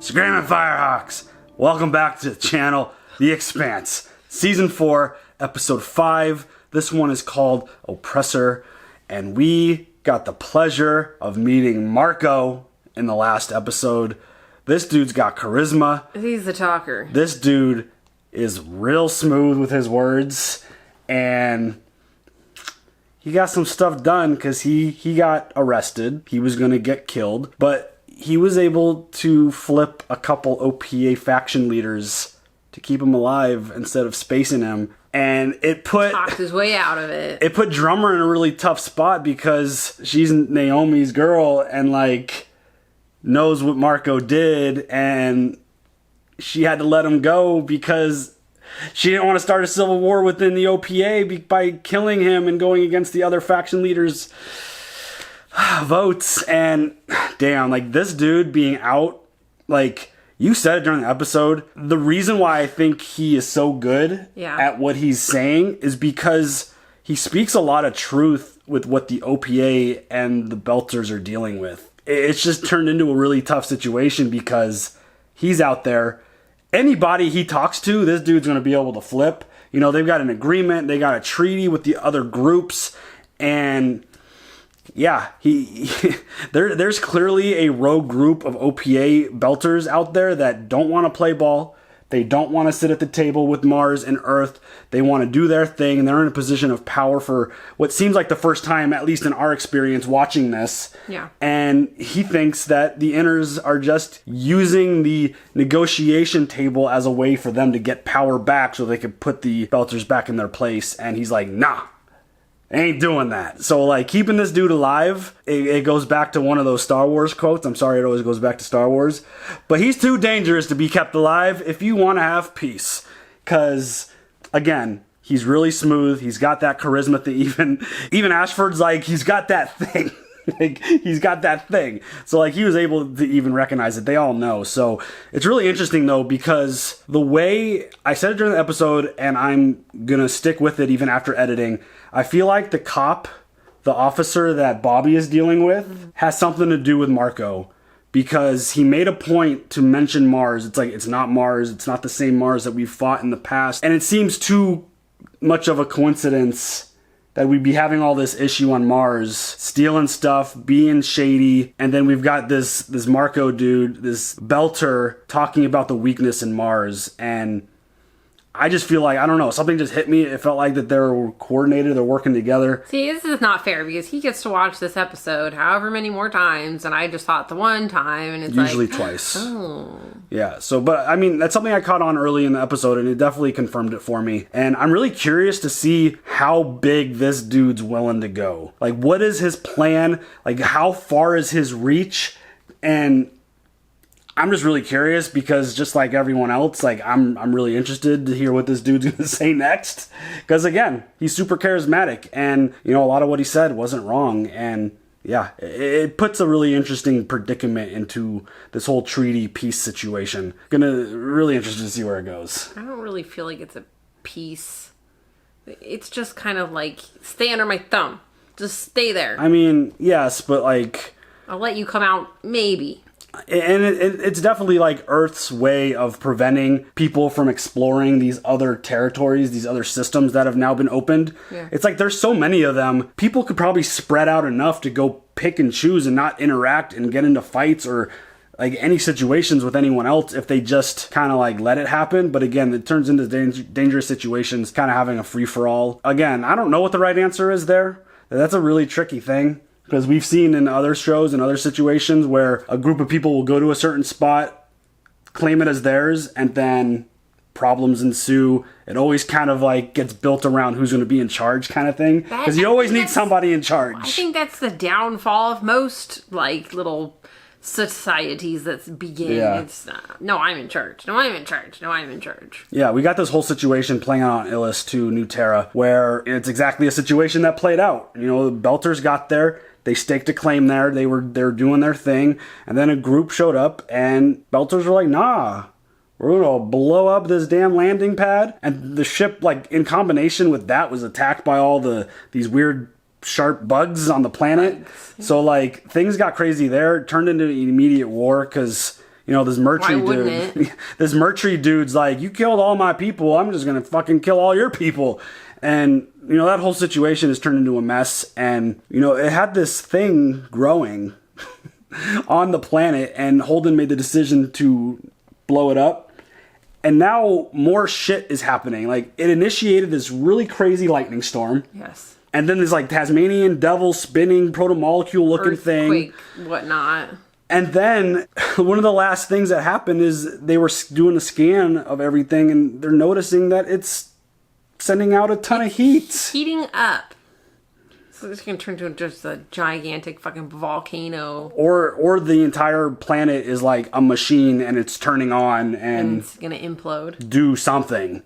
Screaming Firehawks! Welcome back to the channel, The Expanse, Season 4, Episode 5. This one is called Oppressor, and we got the pleasure of meeting Marco in the last episode. This dude's got charisma. He's the talker. This dude is real smooth with his words, and he got some stuff done because he got arrested. He was going to get killed, but he was able to flip a couple OPA faction leaders to keep him alive instead of spacing him. And it talked his way out of it. It put Drummer in a really tough spot because she's Naomi's girl and like knows what Marco did, and she had to let him go because she didn't want to start a civil war within the OPA by killing him and going against the other faction leaders' votes. And damn, like this dude being out, like you said it during the episode, the reason why I think he is so good at what he's saying is because he speaks a lot of truth with what the OPA and the Belters are dealing with. It's just turned into a really tough situation because he's out there. Anybody he talks to, this dude's going to be able to flip. You know, they've got an agreement, they got a treaty with the other groups, and yeah, there's clearly a rogue group of OPA Belters out there that don't want to play ball. They don't want to sit at the table with Mars and Earth. They want to do their thing, and they're in a position of power for what seems like the first time, at least in our experience, watching this. Yeah. And he thinks that the Inners are just using the negotiation table as a way for them to get power back so they could put the Belters back in their place. And he's like, nah, ain't doing that. So, like, keeping this dude alive, it goes back to one of those Star Wars quotes. I'm sorry, it always goes back to Star Wars. But he's too dangerous to be kept alive if you want to have peace. Because, again, he's really smooth. He's got that charisma that even Ashford's like, he's got that thing. Like, he's got that thing. So, like, he was able to even recognize it. They all know. So, it's really interesting, though, because the way I said it during the episode, and I'm going to stick with it even after editing, I feel like the officer that Bobbie is dealing with, has something to do with Marco. Because he made a point to mention Mars. It's like, it's not Mars. It's not the same Mars that we've fought in the past. And it seems too much of a coincidence that we'd be having all this issue on Mars, stealing stuff, being shady, and then we've got this Marco dude, this Belter, talking about the weakness in Mars. And I just feel like, I don't know, something just hit me. It felt like that they were coordinated, they're working together. See, this is not fair because he gets to watch this episode however many more times, and I just thought the one time, and it's usually like, twice. Oh. Yeah, so, but I mean, that's something I caught on early in the episode, and it definitely confirmed it for me. And I'm really curious to see how big this dude's willing to go. Like, what is his plan? Like, how far is his reach? And I'm just really curious because just like everyone else, like I'm really interested to hear what this dude's going to say next. Because again, he's super charismatic, and you know, a lot of what he said wasn't wrong. And yeah, it puts a really interesting predicament into this whole treaty peace situation. Really interested to see where it goes. I don't really feel like it's a peace. It's just kind of like, stay under my thumb. Just stay there. I mean, yes, but like, I'll let you come out, maybe. And it's definitely like Earth's way of preventing people from exploring these other territories, these other systems that have now been opened. Yeah. It's like there's so many of them. People could probably spread out enough to go pick and choose and not interact and get into fights or like any situations with anyone else if they just kind of like let it happen. But again, it turns into dangerous situations, kind of having a free-for-all. Again, I don't know what the right answer is there. That's a really tricky thing. Because we've seen in other shows and other situations where a group of people will go to a certain spot, claim it as theirs, and then problems ensue. It always kind of like gets built around who's going to be in charge kind of thing. Because you always need somebody in charge. I think that's the downfall of most like little societies that begin. Yeah. It's no, I'm in charge. No, I'm in charge. No, I'm in charge. Yeah, we got this whole situation playing out on Ilus to New Terra, where it's exactly a situation that played out. You know, the Belters got there. They staked a claim there. They were doing their thing. And then a group showed up, and Belters were like, nah, we're going to blow up this damn landing pad. And the ship, like, in combination with that, was attacked by all these weird sharp bugs on the planet. So, like, things got crazy there. It turned into an immediate war because, You know, this Mertry dude. This Mertry dude's like, you killed all my people. I'm just gonna fucking kill all your people. And, you know, that whole situation has turned into a mess. And, you know, it had this thing growing on the planet. And Holden made the decision to blow it up. And now more shit is happening. Like, it initiated this really crazy lightning storm. Yes. And then this, like, Tasmanian devil spinning proto-molecule looking thing. Earthquake, whatnot. And then one of the last things that happened is they were doing a scan of everything, and they're noticing that it's sending out a ton of heat. Heating up. So this can turn into just a gigantic fucking volcano. Or the entire planet is like a machine, and it's turning on and it's gonna implode. Do something.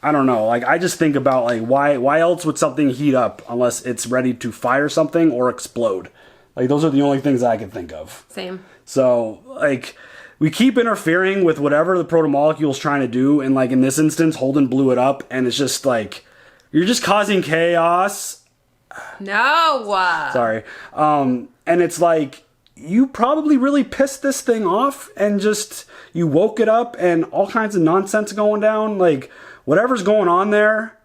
I don't know. Like, I just think about, like, why else would something heat up unless it's ready to fire something or explode? Like, those are the only things I can think of. Same. So, like, we keep interfering with whatever the proto-molecule's trying to do, and, like, in this instance, Holden blew it up, and it's just, like, you're just causing chaos. No! Sorry. And it's like, you probably really pissed this thing off, and just, you woke it up, and all kinds of nonsense going down. Like, whatever's going on there,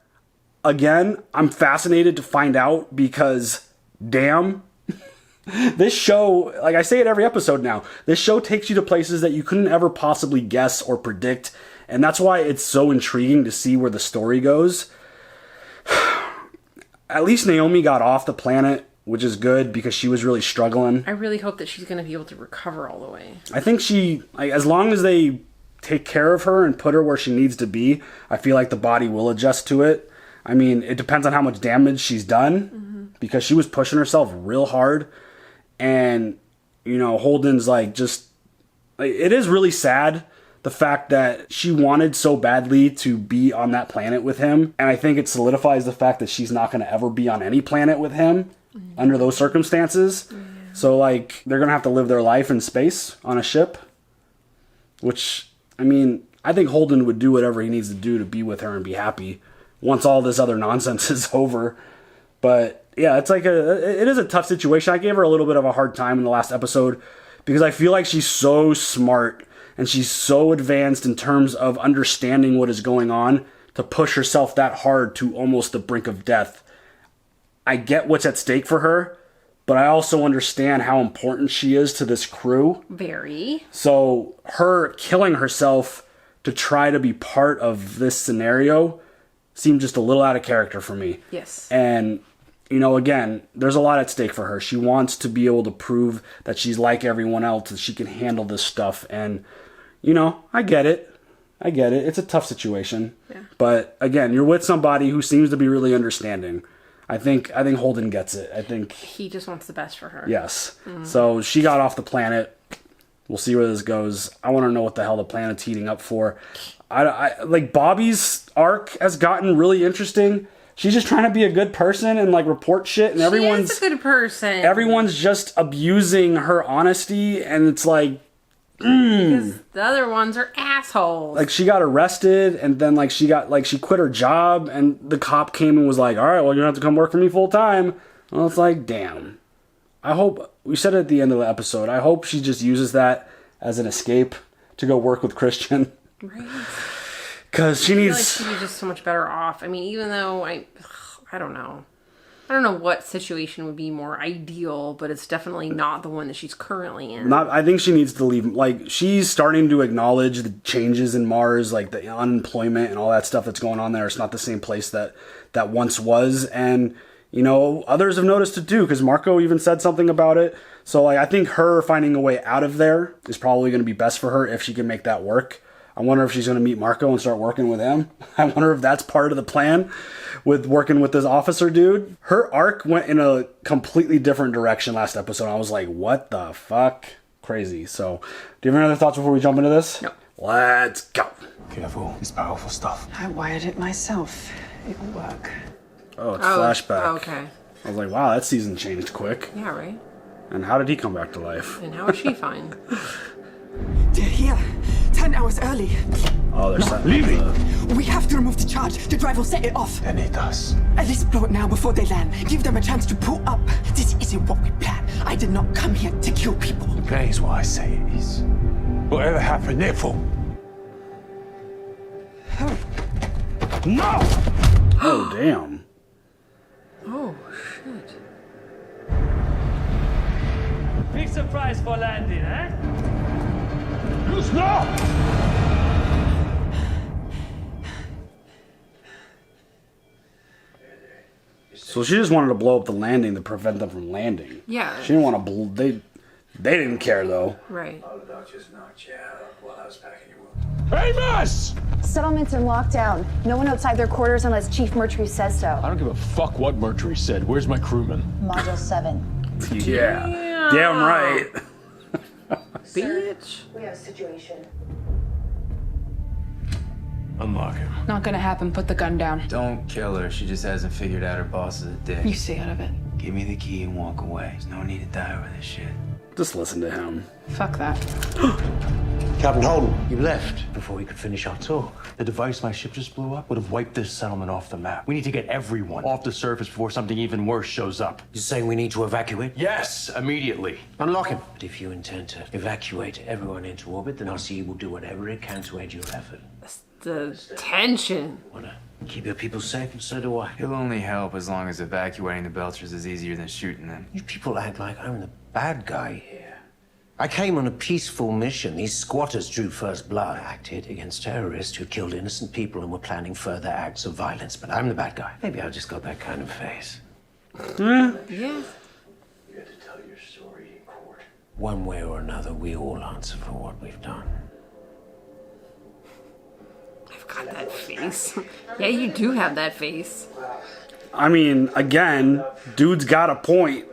again, I'm fascinated to find out, because, damn... This show, like I say it every episode now, this show takes you to places that you couldn't ever possibly guess or predict. And that's why it's so intriguing to see where the story goes. At least Naomi got off the planet, which is good because she was really struggling. I really hope that she's going to be able to recover all the way. I think she, like, as long as they take care of her and put her where she needs to be, I feel like the body will adjust to it. I mean, it depends on how much damage she's done because she was pushing herself real hard. And, you know, Holden's like, just, like, it is really sad, the fact that she wanted so badly to be on that planet with him. And I think it solidifies the fact that she's not going to ever be on any planet with him under those circumstances. Yeah. So, like, they're going to have to live their life in space on a ship. Which, I mean, I think Holden would do whatever he needs to do to be with her and be happy once all this other nonsense is over. But... yeah, it's like it is a tough situation. I gave her a little bit of a hard time in the last episode because I feel like she's so smart and she's so advanced in terms of understanding what is going on to push herself that hard to almost the brink of death. I get what's at stake for her, but I also understand how important she is to this crew. Very. So her killing herself to try to be part of this scenario seemed just a little out of character for me. Yes. And... you know, again, there's a lot at stake for her. She wants to be able to prove that she's like everyone else, that she can handle this stuff. And, you know, I get it. It's a tough situation. Yeah. But, again, you're with somebody who seems to be really understanding. I think Holden gets it. I think... he just wants the best for her. Yes. Mm-hmm. So she got off the planet. We'll see where this goes. I want to know what the hell the planet's heating up for. I like, Bobbie's arc has gotten really interesting. She's just trying to be a good person and, like, report shit, and everyone's... she is a good person. Everyone's just abusing her honesty, and it's like... because the other ones are assholes. Like, she got arrested, and then, like, she quit her job, and the cop came and was like, all right, well, you're going to have to come work for me full time. And it's like, damn. I hope... we said it at the end of the episode. I hope she just uses that as an escape to go work with Christian. Right. Because she needs... I feel like she'd be just so much better off. I mean, even though I don't know. I don't know what situation would be more ideal, but it's definitely not the one that she's currently in. I think she needs to leave. Like, she's starting to acknowledge the changes in Mars, like the unemployment and all that stuff that's going on there. It's not the same place that once was. And, you know, others have noticed it too, because Marco even said something about it. So, like, I think her finding a way out of there is probably going to be best for her if she can make that work. I wonder if she's going to meet Marco and start working with him. I wonder if that's part of the plan with working with this officer dude. Her arc went in a completely different direction last episode. I was like, what the fuck? Crazy. So, do you have any other thoughts before we jump into this? No. Let's go. Careful, it's powerful stuff. I wired it myself. It will work. Oh, it's flashback. Okay. I was like, wow, that season changed quick. Yeah, right? And how did he come back to life? And how is she fine? They're here. 10 hours early. Oh, they're Leave me! We have to remove the charge. The drive will set it off. And he does. At least blow it now before they land. Give them a chance to pull up. This isn't what we planned. I did not come here to kill people. The plan is what I say it is. Whatever happened, therefore. No! Oh, damn. Oh, shit. Big surprise for landing, eh? Ilus, no! So she just wanted to blow up the landing to prevent them from landing. Yeah. She didn't want to they didn't care, though. Right. The doctors knocked you out while I was packing your wound. Amos! Settlements in lockdown. No one outside their quarters unless Chief Mercury says so. I don't give a fuck what Mercury said. Where's my crewman? Module 7. Yeah. Damn right. Bitch. We have a situation. Unlock him. Not gonna happen. Put the gun down. Don't kill her. She just hasn't figured out her boss is a dick. You stay out of it. Give me the key and walk away. There's no need to die over this shit. Just listen to him. Fuck that. Captain Holden, you left before we could finish our talk. The device my ship just blew up would have wiped this settlement off the map. We need to get everyone off the surface before something even worse shows up. You're saying we need to evacuate? Yes, immediately. Unlock him. But if you intend to evacuate everyone into orbit, then RCE will do whatever it can to aid your effort. The tension. Wanna keep your people safe, and so do I. He'll only help as long as evacuating the Belchers is easier than shooting them. You people act like I'm the bad guy here. I came on a peaceful mission. These squatters drew first blood, acted against terrorists who killed innocent people and were planning further acts of violence. But I'm the bad guy. Maybe I've just got that kind of face. Yeah. You had to tell your story in court. One way or another, we all answer for what we've done. I've got that face. Yeah, you do have that face. I mean, again, dude's got a point.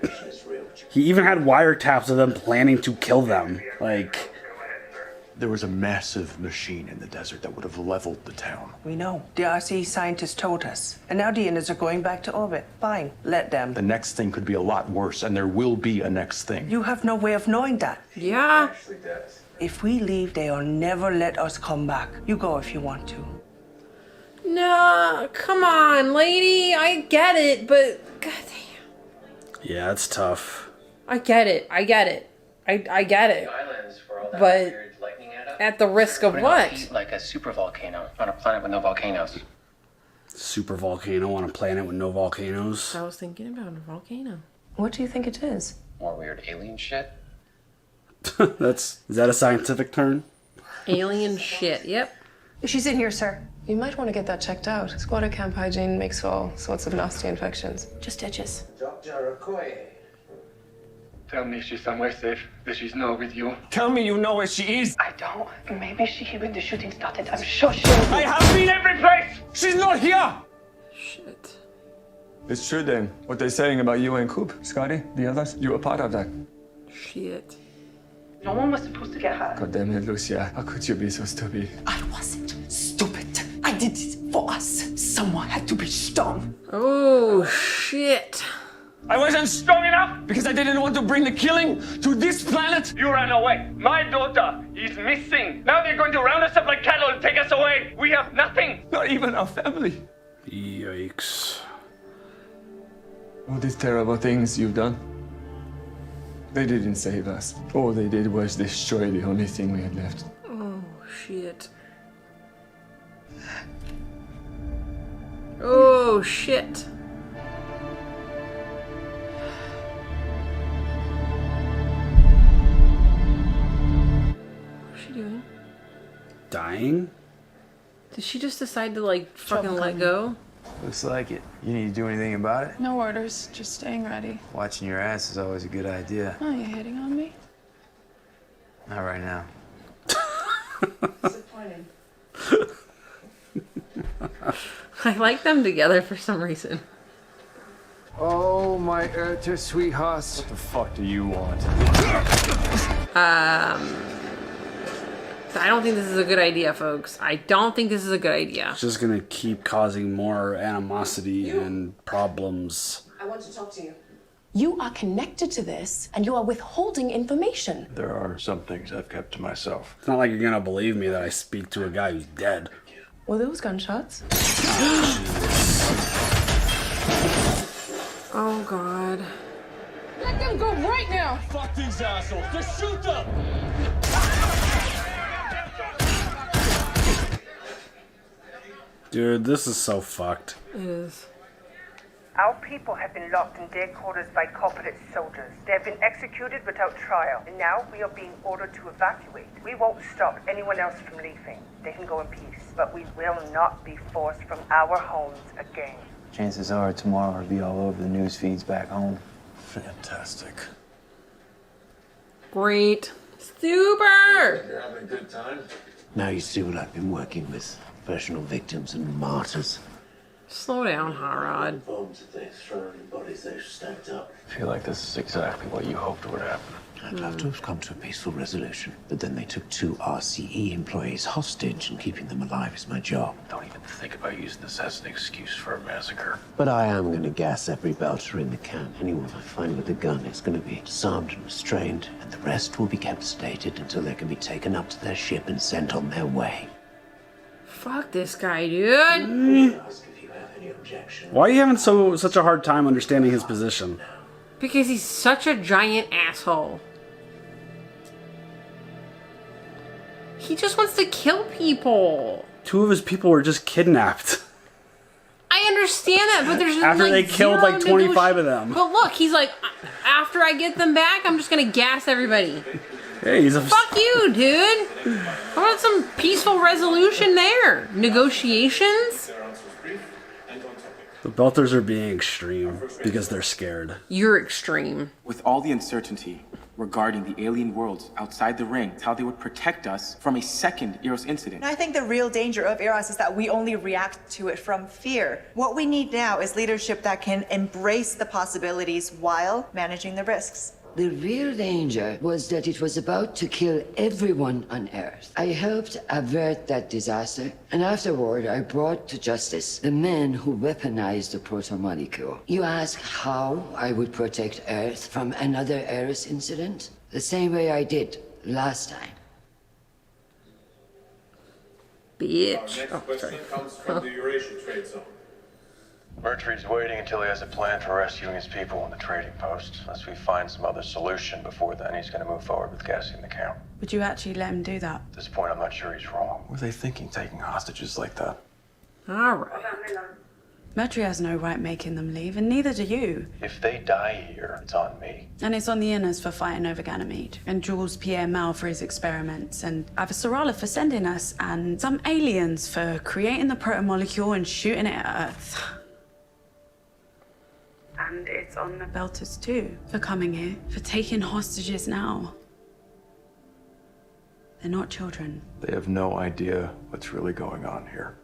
He even had wiretaps of them planning to kill them. Like, There was a massive machine in the desert that would have leveled the town. We know. The RC scientists told us. And now the Inners are going back to orbit. Fine, let them. The next thing could be a lot worse, and there will be a next thing. You have no way of knowing that. Yeah. If we leave, they'll never let us come back. You go if you want to. No, come on, lady. I get it, but goddamn. yeah, it's tough. I get it. I get it. I get it. But at the risk of what? Like a supervolcano on a planet with no volcanoes. Super volcano on a planet with no volcanoes. I was thinking about a volcano. What do you think it is? More weird alien shit. Is that a scientific term? Alien shit. Yep. She's in here, sir. You might want to get that checked out. Squatter camp hygiene makes all sorts of nasty infections. Just itches. Dr. Okoye. Tell me she's somewhere safe, that she's not with you. Tell me you know where she is. I don't. Maybe she hid when the shooting started. I'm sure she will. I have been every place. She's not here. Shit. It's true then. What they're saying about you and Coop, Scotty, the others, you were part of that. Shit. No one was supposed to get hurt. God damn it, Lucia. How could you be so stupid? I wasn't stupid. I did it for us. Someone had to be strong. Oh, shit. I wasn't strong enough because I didn't want to bring the killing to this planet. You ran away. My daughter is missing. Now they're going to round us up like cattle and take us away. We have nothing. Not even our family. Yikes. All these terrible things you've done. They didn't save us. All they did was destroy the only thing we had left. Oh, shit. Oh, shit. What's she doing? Dying? Did she just decide to, like, fucking let go? Looks like it. You need to do anything about it? No orders, just staying ready. Watching your ass is always a good idea. Oh, you hitting on me? Not right now. Disappointing. I like them together for some reason. Oh, my Erta sweethearts. What the fuck do you want? I don't think this is a good idea, folks. I don't think this is a good idea. It's just gonna keep causing more animosity and problems. I want to talk to you. You are connected to this, and you are withholding information. There are some things I've kept to myself. It's not like you're gonna believe me that I speak to a guy who's dead. Well, there was gunshots. Oh, God. Let them go right now! Fuck these assholes! Just shoot them! Dude, this is so fucked. It is. Our people have been locked in their quarters by corporate soldiers. They have been executed without trial, and now we are being ordered to evacuate. We won't stop anyone else from leaving. They can go in peace, but we will not be forced from our homes again. Chances are tomorrow will be all over the news feeds back home. Fantastic. Great. Super! You're having a good time? Now you see what I've been working with. Professional victims and martyrs. Slow down, Hot Rod. Bones that they've thrown and bodies they've stacked up. I feel like this is exactly what you hoped would happen. I'd love to have come to a peaceful resolution, but then they took 2 RCE employees hostage, and keeping them alive is my job. Don't even think about using this as an excuse for a massacre. But I am going to gas every belter in the camp. Anyone I find with a gun is going to be disarmed and restrained, and the rest will be kept sedated until they can be taken up to their ship and sent on their way. Fuck this guy, dude. Why are you having such a hard time understanding his position? Because he's such a giant asshole. He just wants to kill people. 2 of his people were just kidnapped. I understand that, but there's After like they killed like 25 of them. But look, he's like, after I get them back, I'm just gonna gas everybody. Hey, he's a Fuck you, dude. I want some peaceful resolution there. Negotiations? The Belters are being extreme because they're scared. You're extreme. With all the uncertainty regarding the alien worlds outside the ring, how they would protect us from a second Eros incident. I think the real danger of Eros is that we only react to it from fear. What we need now is leadership that can embrace the possibilities while managing the risks. The real danger was that it was about to kill everyone on Earth. I helped avert that disaster, and afterward I brought to justice the men who weaponized the protomolecule. You ask how I would protect Earth from another Eros incident? The same way I did last time. Bitch. Our next question comes from the Eurasian trade zone. Mertry's waiting until he has a plan for rescuing his people on the trading post. Unless we find some other solution before then, he's going to move forward with gassing the camp. Would you actually let him do that? At this point, I'm not sure he's wrong. What were they thinking, taking hostages like that? Alright. Mertry has no right making them leave, and neither do you. If they die here, it's on me. And it's on the Inners for fighting over Ganymede, and Jules Pierre Mal for his experiments, and Avasarala for sending us, and some aliens for creating the protomolecule and shooting it at Earth. And it's on the Belters too, for coming here, for taking hostages now. They're not children. They have no idea what's really going on here.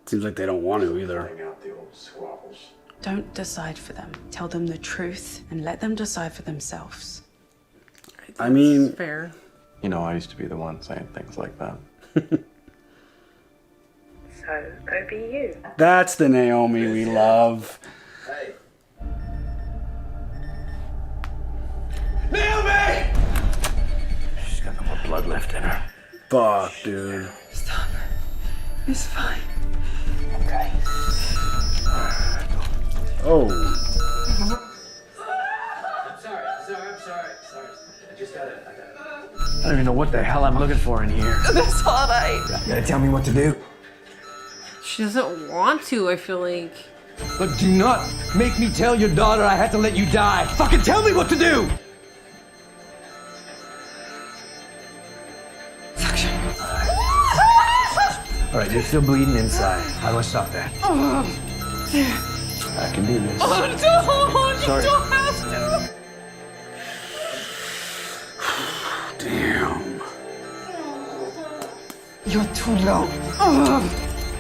Seems like they don't want to either. Out the old squabbles. Don't decide for them. Tell them the truth and let them decide for themselves. I mean, fair. You know, I used to be the one saying things like that. So, go be you. That's the Naomi we love. Hey. Naomi! She's got no more blood left in her. Fuck, dude. Stop. It's fine. Okay. Oh. I'm sorry. I just got it. I don't even know what the hell I'm looking for in here. That's all right. You gotta tell me what to do. She doesn't want to, I feel like. But do not make me tell your daughter I had to let you die. Fucking tell me what to do! Alright, you're still bleeding inside. How do I stop that? I can do this. Oh, don't! Sorry. You don't have to! Damn. You're too low.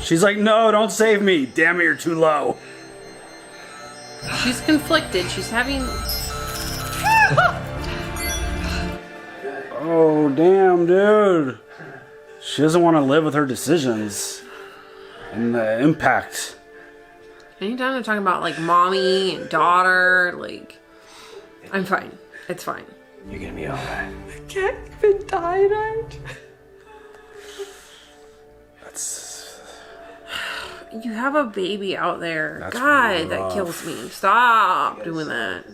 She's like, no, don't save me. Damn it, you're too low. She's conflicted. She's having... Oh, damn, dude. She doesn't want to live with her decisions and the impact. Anytime they're talking about, like, mommy and daughter, like... I'm fine. It's fine. You're gonna be alright. I can't even die, right? You have a baby out there. That's God, that rough. kills me. Stop doing that.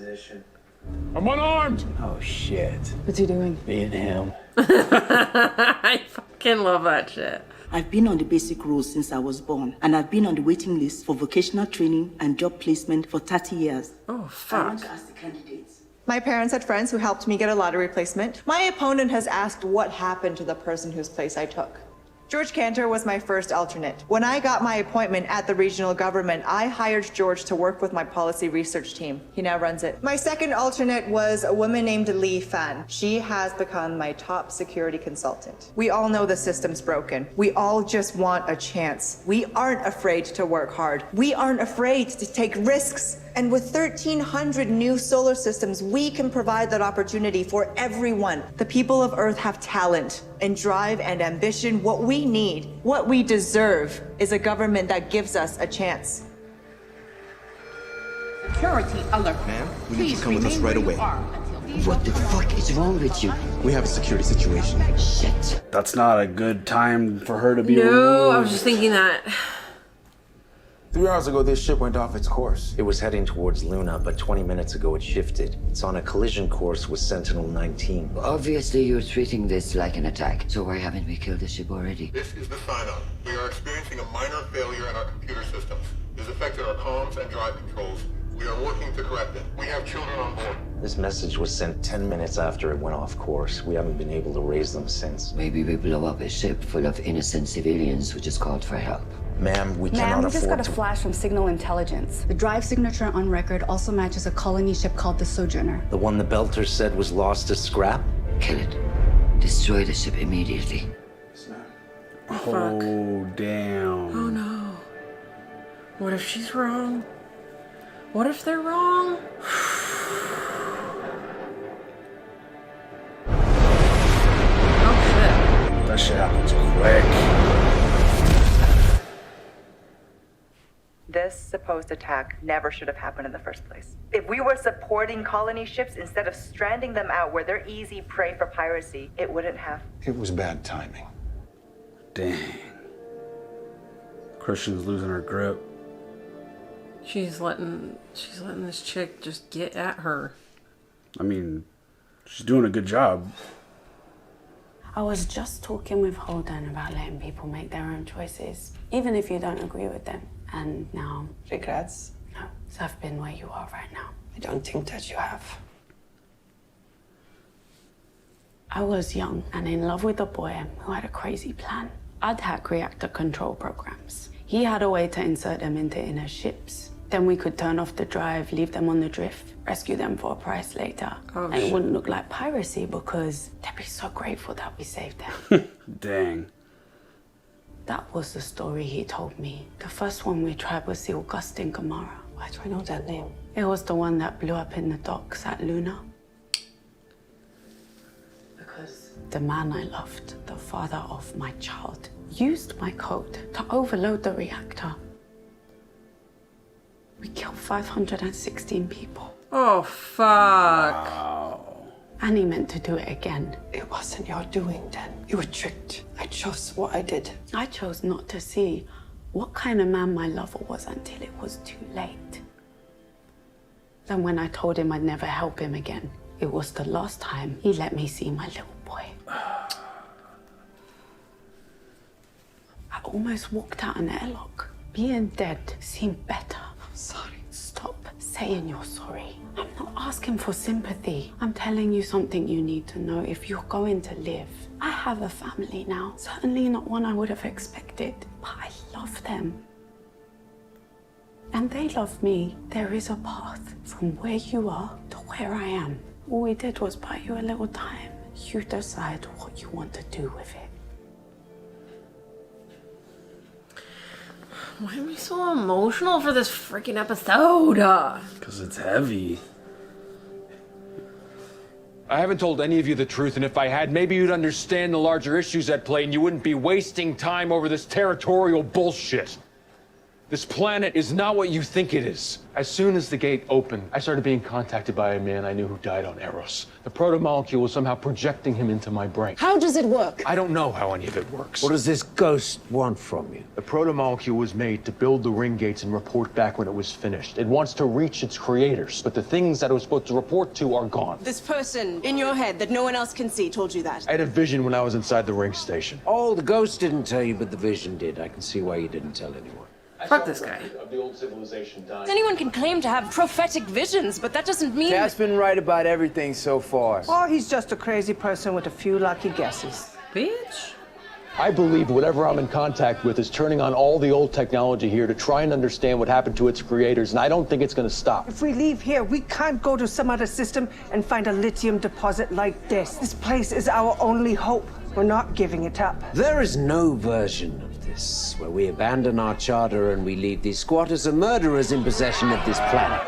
I'm unarmed! Oh, shit. What's he doing? Me and him. I fucking love that shit. I've been on the basic rules since I was born, and I've been on the waiting list for vocational training and job placement for 30 years. Oh, I fuck. want to ask the candidates. My parents had friends who helped me get a lottery placement. My opponent has asked what happened to the person whose place I took. George Cantor was my first alternate. When I got my appointment at the regional government, I hired George to work with my policy research team. He now runs it. My second alternate was a woman named Lee Fan. She has become my top security consultant. We all know the system's broken. We all just want a chance. We aren't afraid to work hard. We aren't afraid to take risks. And with 1,300 new solar systems, we can provide that opportunity for everyone. The people of Earth have talent and drive and ambition. What we need, what we deserve, is a government that gives us a chance. Security alert. Ma'am, we need you to come with us right away. What the fuck is wrong with you? We have a security situation. Shit. That's not a good time for her to be No, removed. I was just thinking that. 3 hours ago, this ship went off its course. It was heading towards Luna, but 20 minutes ago it shifted. It's on a collision course with Sentinel-19. Obviously, you're treating this like an attack. So why haven't we killed the ship already? This is the sign-up. We are experiencing a minor failure in our computer systems. It has affected our comms and drive controls. We are working to correct it. We have children on board. This message was sent 10 minutes after it went off course. We haven't been able to raise them since. Maybe we blow up a ship full of innocent civilians who just called for help. Ma'am, we Ma'am, cannot we just got afford a to... flash from Signal Intelligence. The drive signature on record also matches a colony ship called the Sojourner. The one the Belter said was lost to scrap? Kill it. Destroy the ship immediately. Oh, damn. Oh no. What if she's wrong? What if they're wrong? Oh shit. That shit happens quick. This supposed attack never should have happened in the first place. If we were supporting colony ships instead of stranding them out where they're easy prey for piracy, it wouldn't have. It was bad timing. Dang. Christian's losing her grip. She's letting this chick just get at her. I mean, she's doing a good job. I was just talking with Holden about letting people make their own choices, even if you don't agree with them. And now... Regrets? No, so I've been where you are right now. I don't think that you have. I was young and in love with a boy who had a crazy plan. I'd hack reactor control programs. He had a way to insert them into inner ships. Then we could turn off the drive, leave them on the drift, rescue them for a price later. And it wouldn't look like piracy because they'd be so grateful that we saved them. Dang. That was the story he told me. The first one we tried was the Augustine Gamara. Why do I know that name? It was the one that blew up in the docks at Luna. Because the man I loved, the father of my child, used my code to overload the reactor. We killed 516 people. Oh, fuck. Wow. And he meant to do it again. It wasn't your doing then. You were tricked. I chose what I did. I chose not to see what kind of man my lover was until it was too late. Then when I told him I'd never help him again, it was the last time he let me see my little boy. I almost walked out an airlock. Being dead seemed better. I'm sorry. Stop saying you're sorry. I'm not asking for sympathy. I'm telling you something you need to know if you're going to live. I have a family now. Certainly not one I would have expected, but I love them. And they love me. There is a path from where you are to where I am. All we did was buy you a little time. You decide what you want to do with it. Why am I so emotional for this freaking episode? Because it's heavy. I haven't told any of you the truth, and if I had, maybe you'd understand the larger issues at play and you wouldn't be wasting time over this territorial bullshit. This planet is not what you think it is. As soon as the gate opened, I started being contacted by a man I knew who died on Eros. The proto-molecule was somehow projecting him into my brain. How does it work? I don't know how any of it works. What does this ghost want from you? The proto-molecule was made to build the ring gates and report back when it was finished. It wants to reach its creators, but the things that it was supposed to report to are gone. This person in your head that no one else can see told you that. I had a vision when I was inside the ring station. Oh, the ghost didn't tell you, but the vision did. I can see why you didn't tell anyone. Fuck this guy. Of the old civilization dying. Anyone can claim to have prophetic visions, but that doesn't mean... Cat's been right about everything so far. Or he's just a crazy person with a few lucky guesses. Bitch. I believe whatever I'm in contact with is turning on all the old technology here to try and understand what happened to its creators, and I don't think it's going to stop. If we leave here, we can't go to some other system and find a lithium deposit like this. This place is our only hope. We're not giving it up. There is no version of this where we abandon our charter and we leave these squatters and murderers in possession of this planet.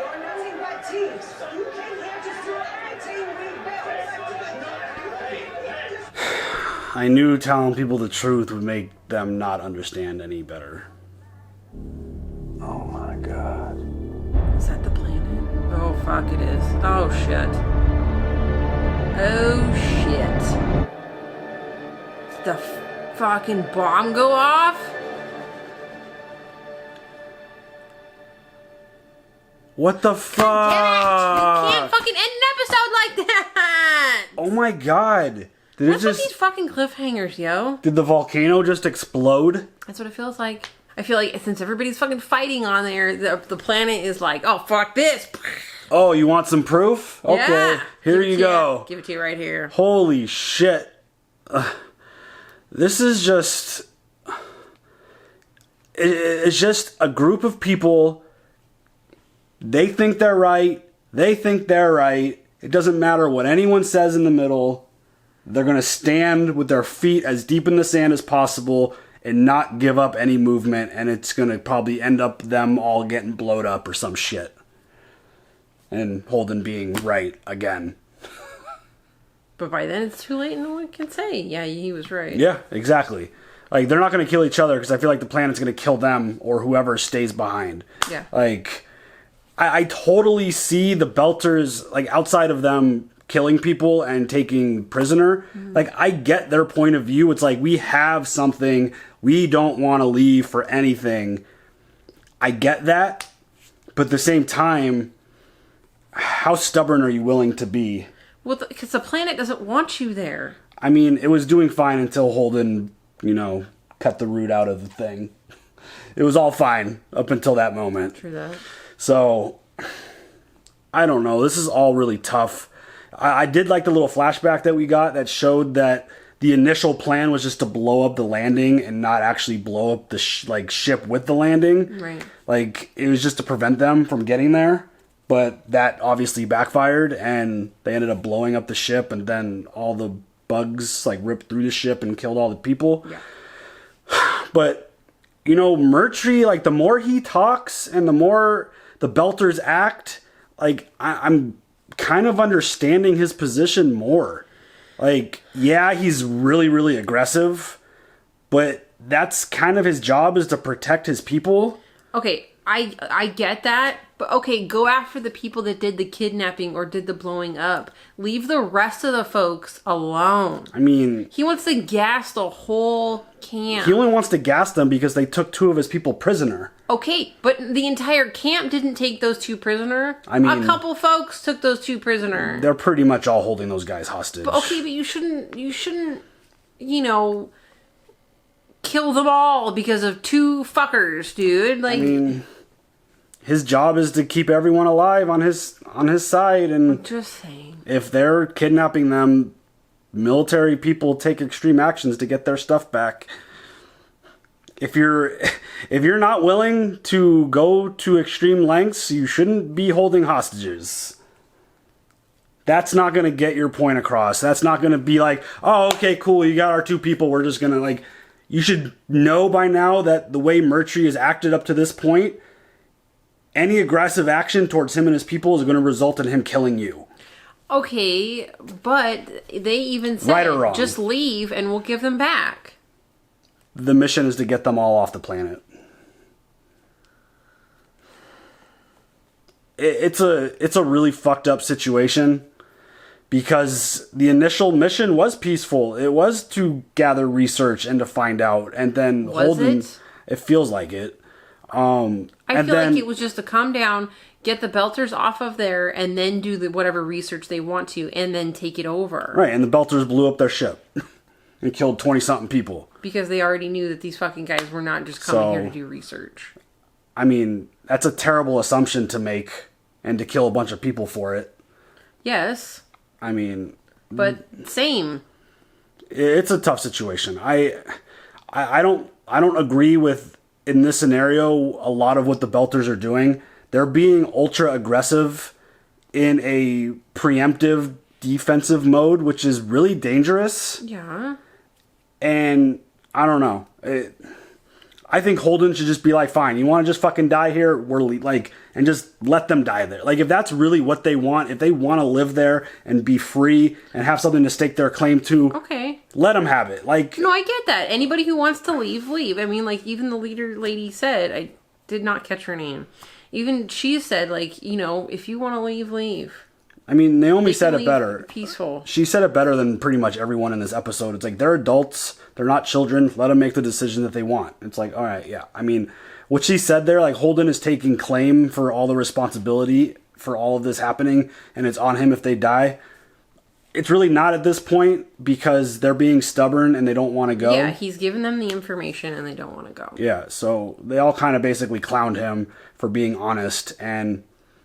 I knew telling people the truth would make them not understand any better. Oh my god. Is that the planet? Oh, fuck, it is. Oh, shit. Oh, shit. Did the fucking bomb go off? What the fuck? You can't fucking end an episode like that! Oh my god. Did What's it with just... these fucking cliffhangers, yo? Did the volcano just explode? That's what it feels like. I feel like since everybody's fucking fighting on there, the planet is like, oh, fuck this. Oh, you want some proof? Okay, Yeah. here you go. Give it to you right here. Holy shit. This is just... It's just a group of people. They think they're right. They think they're right. It doesn't matter what anyone says in the middle. They're going to stand with their feet as deep in the sand as possible and not give up any movement. And it's going to probably end up them all getting blowed up or some shit. And Holden being right again. But by then it's too late and no one can say, yeah, he was right. Yeah, exactly. Like, they're not going to kill each other because I feel like the planet's going to kill them or whoever stays behind. Yeah. Like, I totally see the Belters, like, outside of them killing people and taking prisoner. Like, I get their point of view. It's like, we have something. We don't want to leave for anything. I get that. But at the same time, how stubborn are you willing to be? Well, because the planet doesn't want you there. I mean, it was doing fine until Holden, you know, cut the root out of the thing. It was all fine up until that moment. True that. So, I don't know. This is all really tough. I did like the little flashback that we got that showed that the initial plan was just to blow up the landing and not actually blow up the ship with the landing. Right. Like, it was just to prevent them from getting there. But that obviously backfired, and they ended up blowing up the ship, and then all the bugs like ripped through the ship and killed all the people. Yeah. But, you know, Murtry, like, the more he talks and the more the Belters act, like, I'm kind of understanding his position more. Like, yeah, he's really, really aggressive, but that's kind of his job, is to protect his people. Okay, I get that, but okay, go after the people that did the kidnapping or did the blowing up. Leave the rest of the folks alone. I mean... He wants to gas the whole camp. He only wants to gas them because they took 2 of his people prisoner. Okay, but the entire camp didn't take those 2 prisoner. I mean... A couple folks took those 2 prisoner. They're pretty much all holding those guys hostage. But okay, but you shouldn't, you know, kill them all because of 2 fuckers, dude. Like... I mean... His job is to keep everyone alive on his side, and I'm just saying, if they're kidnapping them, military people take extreme actions to get their stuff back. If you're not willing to go to extreme lengths, you shouldn't be holding hostages. That's not going to get your point across. That's not going to be like, oh, okay, cool, you got our 2 people, we're just going to, like... You should know by now that the way Murtry has acted up to this point, any aggressive action towards him and his people is going to result in him killing you. Okay, but they even said, right or wrong, just leave and we'll give them back. The mission is to get them all off the planet. it's a really fucked up situation because the initial mission was peaceful. It was to gather research and to find out, and then Holden. It feels like it. I feel like it was just to calm down, get the Belters off of there, and then do whatever research they want to, and then take it over. Right, and the Belters blew up their ship and killed 20-something people. Because they already knew that these fucking guys were not just coming here to do research. I mean, that's a terrible assumption to make, and to kill a bunch of people for it. Yes. I mean... But same. It's a tough situation. I don't agree with, in this scenario, a lot of what the Belters are doing. They're being ultra aggressive in a preemptive defensive mode, which is really dangerous. Yeah. And I don't know. I think Holden should just be like, fine, you want to just fucking die here? And just let them die there. Like, if that's really what they want, if they want to live there and be free and have something to stake their claim to, okay, let them have it. Like, no, I get that. Anybody who wants to leave, leave. I mean, like, even the leader lady said, I did not catch her name. Even she said, like, you know, if you want to leave, leave. I mean, Naomi said it better. Peaceful. She said it better than pretty much everyone in this episode. It's like, they're adults. They're not children. Let them make the decision that they want. It's like, all right, yeah. I mean, what she said there, like, Holden is taking claim for all the responsibility for all of this happening, and it's on him if they die. It's really not at this point because they're being stubborn and they don't want to go. Yeah, he's given them the information and they don't want to go. Yeah, so they all kind of basically clowned him for being honest, and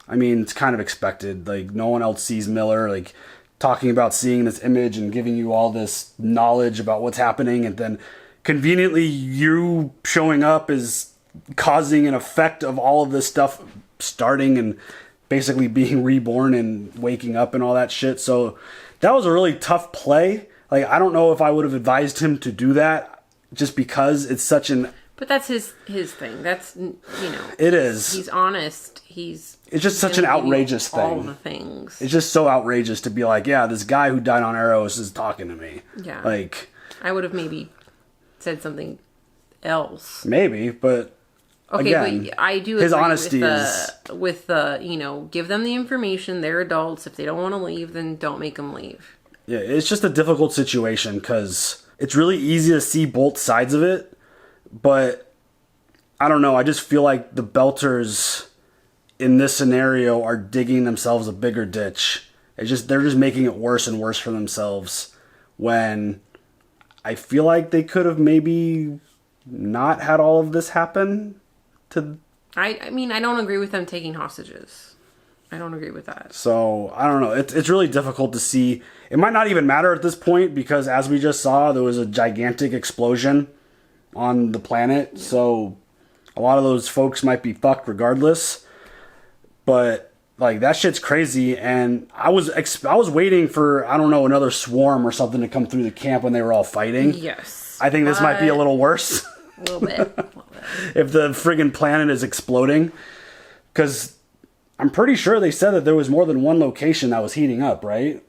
I mean, it's kind of expected. Like, no one else sees Miller, like, talking about seeing this image and giving you all this knowledge about what's happening, and then conveniently you showing up is causing an effect of all of this stuff starting and basically being reborn and waking up and all that shit. So that was a really tough play. Like, I don't know if I would have advised him to do that just because it's such an... But that's his thing. That's, you know... It is. He's honest. It's just such an outrageous thing. All the things. It's just so outrageous to be like, yeah, this guy who died on Eros is talking to me. Yeah. Like... I would have maybe said something else. Maybe, but... Okay, again, but I do agree his honesty with the, you know, give them the information. They're adults. If they don't want to leave, then don't make them leave. Yeah, it's just a difficult situation because it's really easy to see both sides of it, but I don't know. I just feel like the Belters in this scenario are digging themselves a bigger ditch. They're just making it worse and worse for themselves when I feel like they could have maybe not had all of this happen. I mean, I don't agree with them taking hostages. I don't agree with that. So, I don't know. It's really difficult to see. It might not even matter at this point because, as we just saw, there was a gigantic explosion on the planet. Yeah. So, a lot of those folks might be fucked regardless. But, like, that shit's crazy. And I was waiting for, I don't know, another swarm or something to come through the camp when they were all fighting. Yes. I think this might be a little worse. A little bit. If the friggin' planet is exploding. Because I'm pretty sure they said that there was more than one location that was heating up, right?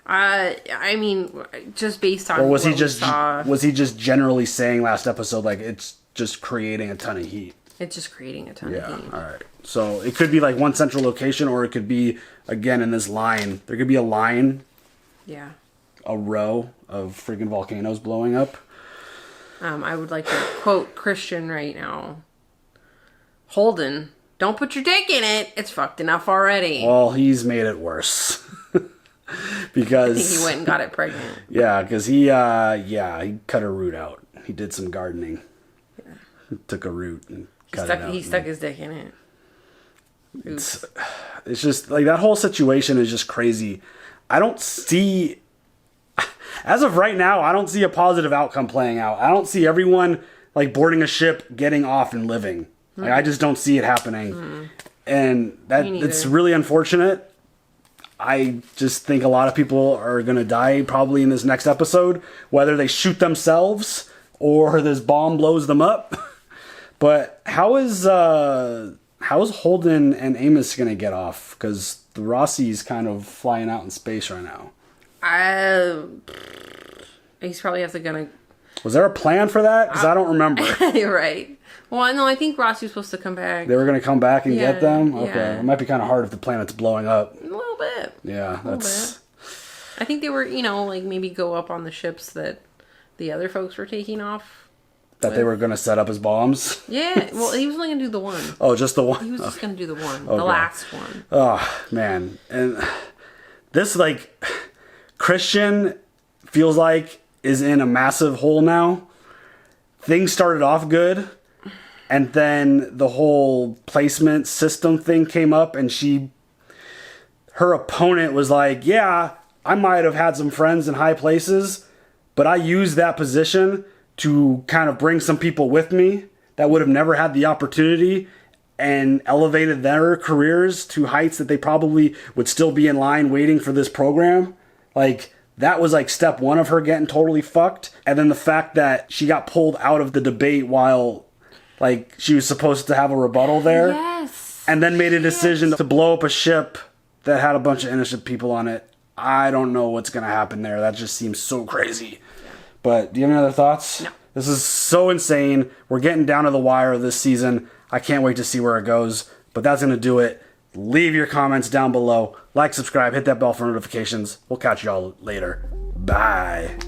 I mean, just based on or was he just generally saying last episode, like, it's just creating a ton of heat? It's just creating a ton of heat. Yeah, alright. So it could be like one central location, or it could be, again, in this line. There could be a line. Yeah. A row of friggin' volcanoes blowing up. I would like to quote Christian right now. Holden, don't put your dick in it. It's fucked enough already. Well, he's made it worse. Because... I think he went and got it pregnant. Yeah, because he cut a root out. He did some gardening. Yeah. He took a root and cut it out. He stuck his dick in it. It's just, like, that whole situation is just crazy. I don't see... As of right now, I don't see a positive outcome playing out. I don't see everyone, like, boarding a ship, getting off, and living. Like, I just don't see it happening. And it's really unfortunate. I just think a lot of people are going to die probably in this next episode, whether they shoot themselves or this bomb blows them up. But how is Holden and Amos going to get off? Because the Rossi's kind of flying out in space right now. He's probably gonna Was there a plan for that? Because I don't remember. You're right. Well, no, I think Roci was supposed to come back. They were going to come back and get them? Okay. Yeah. It might be kind of hard if the planet's blowing up. A little bit. Yeah, that's... I think they were, like maybe go up on the ships that the other folks were taking off. That they were going to set up as bombs? Yeah. Well, he was only going to do the one. Oh, just the one? He was just going to do the one. Okay. The last one. Oh, man. And this, Christian feels like is in a massive hole now. Things started off good. And then the whole placement system thing came up, and her opponent was like, yeah, I might have had some friends in high places, but I used that position to kind of bring some people with me that would have never had the opportunity and elevated their careers to heights that they probably would still be in line waiting for this program. That was step one of her getting totally fucked. And then the fact that she got pulled out of the debate while she was supposed to have a rebuttal there. Yes. And then made a decision to blow up a ship that had a bunch of innocent people on it. I don't know what's going to happen there. That just seems so crazy. Yeah. But do you have any other thoughts? No. This is so insane. We're getting down to the wire this season. I can't wait to see where it goes. But that's going to do it. Leave your comments down below. Like, subscribe, hit that bell for notifications. We'll catch y'all later. Bye.